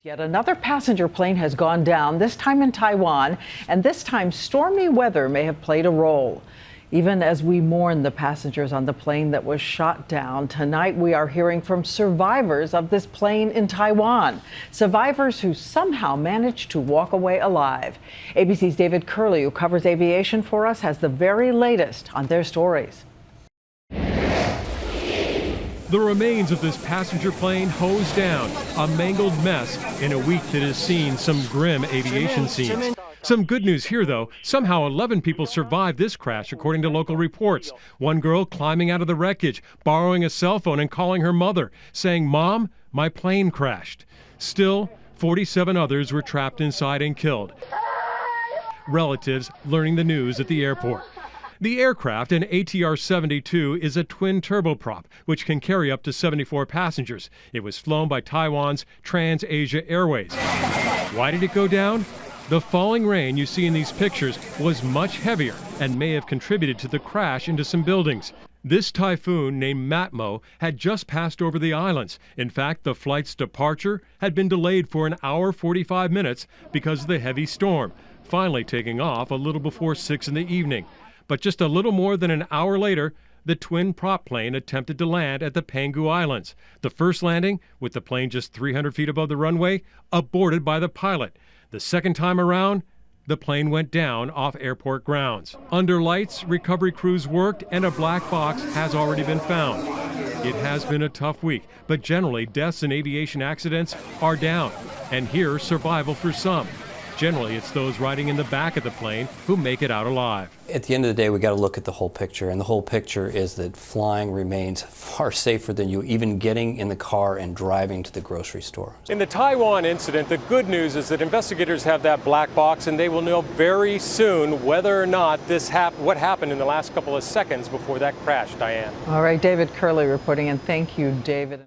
Yet another passenger plane has gone down, this time in Taiwan, and this time stormy weather may have played a role. Even as we mourn the passengers on the plane that was shot down, tonight we are hearing from survivors of this plane in Taiwan. Survivors who somehow managed to walk away alive. ABC's David Curley, who covers aviation for us, has the very latest on their stories. The remains of this passenger plane hosed down, a mangled mess in a week that has seen some grim aviation scenes. Some good news here, though. Somehow 11 people survived this crash, according to local reports. One girl climbing out of the wreckage, borrowing a cell phone and calling her mother, saying, "Mom, my plane crashed." Still, 47 others were trapped inside and killed. Relatives learning the news at the airport. The aircraft, an ATR-72, is a twin turboprop, which can carry up to 74 passengers. It was flown by Taiwan's TransAsia Airways. Why did it go down? The falling rain you see in these pictures was much heavier and may have contributed to the crash into some buildings. This typhoon, named Matmo, had just passed over the islands. In fact, the flight's departure had been delayed for an hour 45 minutes because of the heavy storm, finally taking off a little before 6 in the evening. But just a little more than an hour later, the twin prop plane attempted to land at the Penghu Islands. The first landing, with the plane just 300 feet above the runway, aborted by the pilot. The second time around, the plane went down off airport grounds. Under lights, recovery crews worked, and a black box has already been found. It has been a tough week, but generally deaths in aviation accidents are down, and here's survival for some. Generally, it's those riding in the back of the plane who make it out alive. At the end of the day, we got to look at the whole picture, and the whole picture is that flying remains far safer than you even getting in the car and driving to the grocery store. In the Taiwan incident, the good news is that investigators have that black box, and they will know very soon whether or not what happened in the last couple of seconds before that crash, Diane. All right, David Curley reporting, and thank you, David.